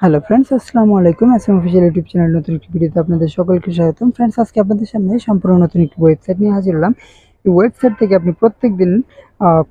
Hello friends, আসসালামু আলাইকুম। SM official YouTube channel নতুন একটি ভিডিওতে আপনাদের সকলকে স্বাগতম। ফ্রেন্ডস, আজকে আপনাদের সামনে সম্পূর্ণ নতুন একটি ওয়েবসাইট নিয়ে হাজির হলাম। এই ওয়েবসাইট থেকে আপনি প্রত্যেকদিন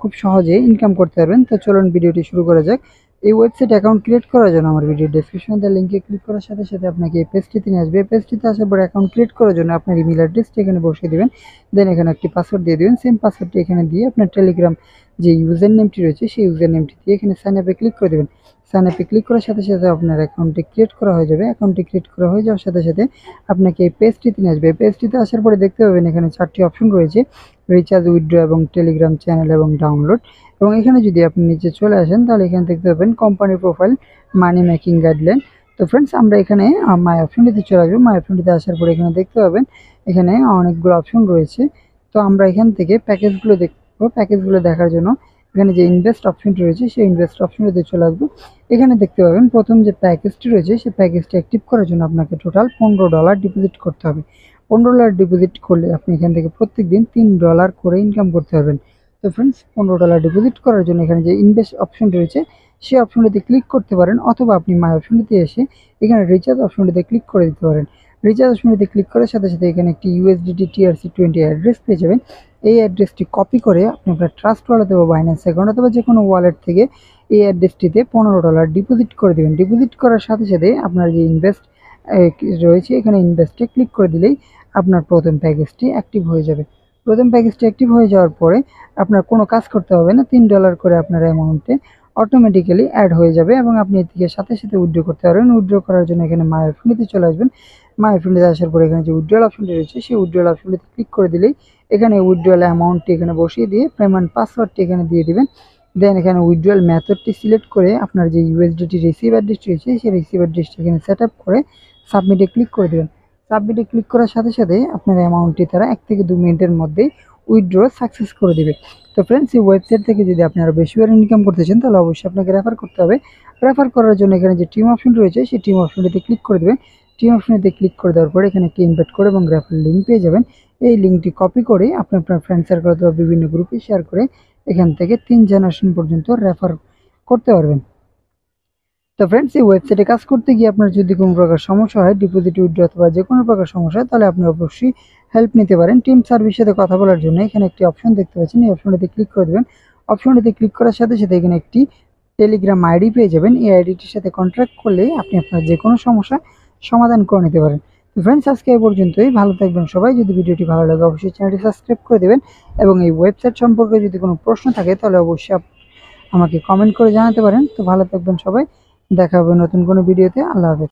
খুব সহজে ইনকাম করতে পারবেন। তো চলুন ভিডিওটি শুরু করা যাক। এই ওয়েবসাইট অ্যাকাউন্ট ক্রিয়েট করার জন্য আমার ভিডিও ডেসক্রিপশনে দেওয়া লিঙ্কে ক্লিক করার সাথে সাথে আপনাকে এই পেজটিতে নিয়ে আসবে। এই পেজটিতে আসার পর অ্যাকাউন্ট ক্রিয়েট করার জন্য আপনার ইমেল অ্যাড্রেসটি এখানে বসিয়ে দেবেন। দেন এখানে একটি পাসওয়ার্ড দিয়ে দেবেন। সেম পাসওয়ার্ডটি এখানে দিয়ে আপনার টেলিগ্রাম যে ইউজার নেমটি রয়েছে সেই ইউজার নেমটি দিয়ে এখানে সাইন আপে ক্লিক করে দেবেন। সাইন আপে ক্লিক করার সাথে সাথে আপনার অ্যাকাউন্টটি ক্রিয়েট করা হয়ে যাবে। অ্যাকাউন্টটি ক্রিয়েট করা হয়ে যাওয়ার সাথে সাথে আপনাকে এই পেজটিতে নিয়ে আসবে। এই পেজটিতে আসার পরে দেখতে পাবেন এখানে 4টি অপশন রয়েছে: রিচার্জ, উইথড্র এবং টেলিগ্রাম চ্যানেল এবং ডাউনলোড। এবং এখানে যদি আপনি নিচে চলে আসেন তাহলে এখানে দেখতে পাবেন কোম্পানি প্রোফাইল, মানি মেকিং গাইডলাইন। তো ফ্রেন্ডস, আমরা এখানে মাই অপশনটিতে চলে আসবো। মাই অপশনটিতে আসার পরে এখানে দেখতে পাবেন এখানে অনেকগুলো অপশন রয়েছে। তো আমরা এখান থেকে প্যাকেজগুলো দেখবো। প্যাকেজগুলো দেখার জন্য এখানে যে ইনভেস্ট অপশনটি রয়েছে সেই ইনভেস্ট অপশনটিতে চলে আসবো। এখানে দেখতে পাবেন প্রথম যে প্যাকেজটি রয়েছে সেই প্যাকেজটি অ্যাক্টিভ করার জন্য আপনাকে টোটাল $15 ডিপোজিট করতে হবে। $15 ডিপোজিট করলে আপনি এখান থেকে প্রত্যেকদিন $3 করে ইনকাম করতে পারবেন। তো ফ্রেন্ডস, $15 ডিপোজিট করার জন্য এখানে যে ইনভেস্ট অপশনটি রয়েছে সেই অপশনটিতে ক্লিক করতে পারেন, অথবা আপনি মাই অপশনটিতে এসে এখানে রিচার্জ অপশনটিতে ক্লিক করে দিতে পারেন। রিচার্জ অপশনটিতে ক্লিক করার সাথে সাথে এখানে একটি USDT TRC20 অ্যাড্রেস পেয়ে যাবেন। এই অ্যাড্রেসটি কপি করে আপনি আপনার ট্রাস্ট ওয়ালেট অথবা বাইন্যান্স অ্যাকাউন্ট অথবা যে কোনো ওয়ালেট থেকে এই অ্যাড্রেসটিতে $15 ডিপোজিট করে দেবেন। ডিপোজিট করার সাথে সাথে আপনার যে ইনভেস্ট রয়েছে এখানে ইনভেস্টে ক্লিক করে দিলেই আপনার প্রথম প্যাকেজটি অ্যাক্টিভ হয়ে যাবে। প্রথম প্যাকেজটি অ্যাক্টিভ হয়ে যাওয়ার পরে আপনার কোনো কাজ করতে হবে না। $3 করে আপনার অ্যামাউন্টে অটোমেটিক্যালি অ্যাড হয়ে যাবে এবং আপনি এর থেকে সাথে সাথে উইথড্র করতে পারবেন। উইথড্র করার জন্য এখানে মাই অপশনটিতে চলে আসবেন। মাই অপশনটিতে আসার পরে এখানে যে উইথড্রল অপশনটি রয়েছে সেই উইথড্রল অপশনটিতে ক্লিক করে দিলেই এখানে উইথড্রল অ্যামাউন্টটি এখানে বসিয়ে দিয়ে পেমেন্ট পাসওয়ার্ডটি এখানে দিয়ে দিবেন। দেন এখানে উইথড্রল মেথডটি সিলেক্ট করে আপনার যে USDT রিসিভ অ্যাড্রেস রয়েছে সেই রিসিভ অ্যাড্রেসটি এখানে সেট আপ করে সাবমিটে ক্লিক করে দেবেন। সাবমিটে ক্লিক করার সাথে সাথে আপনার অ্যামাউন্টটি তারা 1 থেকে 2 মিনিটের মধ্যেই উইথড্র সাকসেস করে দেবে। তো ফ্রেন্ডস, এই ওয়েবসাইট থেকে যদি আপনি আরও বেশি করে ইনকাম করতে চান তাহলে অবশ্যই আপনাকে রেফার করতে হবে। রেফার করার জন্য এখানে যে টিম অপশন রয়েছে সেই টিম অপশনটিতে ক্লিক করে দেবেন। টিম অপশনটিতে ক্লিক করে দেওয়ার পরে এখানে একটি ইনভাইট করে এবং রেফার লিঙ্ক পেয়ে যাবেন। এই লিঙ্কটি কপি করে আপনি আপনার ফ্রেন্ড সার্কেল অথবা বিভিন্ন গ্রুপে শেয়ার করে এখান থেকে 3 জেনারেশন পর্যন্ত রেফার করতে পারবেন। তো ফ্রেন্ডস, এই ওয়েবসাইটে কাজ করতে গিয়ে আপনার যদি কোনো প্রকার সমস্যা হয়, ডিপোজিট, উইথড্র অথবা যে কোনো প্রকার সমস্যা হয়, তাহলে আপনি অবশ্যই হেল্প নিতে পারেন। টিম সার্ভিসের সাথে কথা বলার জন্য এখানে একটি অপশন দেখতে পাচ্ছেন। এই অপশনটিতে ক্লিক করে দেবেন। অপশনটিতে ক্লিক করার সাথে সাথে এখানে একটি টেলিগ্রাম আইডি পেয়ে যাবেন। এই আইডিটির সাথে কন্ট্যাক্ট করলে আপনি আপনার যে কোনো সমস্যা সমাধান করে নিতে পারেন। তো ফ্রেন্ডস, আজকে এই পর্যন্তই। ভালো থাকবেন সবাই। যদি ভিডিওটি ভালো লাগে অবশ্যই চ্যানেলটি সাবস্ক্রাইব করে দেবেন এবং এই ওয়েবসাইট সম্পর্কে যদি কোনো প্রশ্ন থাকে তাহলে অবশ্যই আমাকে কমেন্ট করে জানাতে পারেন। তো ভালো থাকবেন সবাই। দেখা হবে নতুন কোনো ভিডিওতে। আল্লাহ হাফেজ।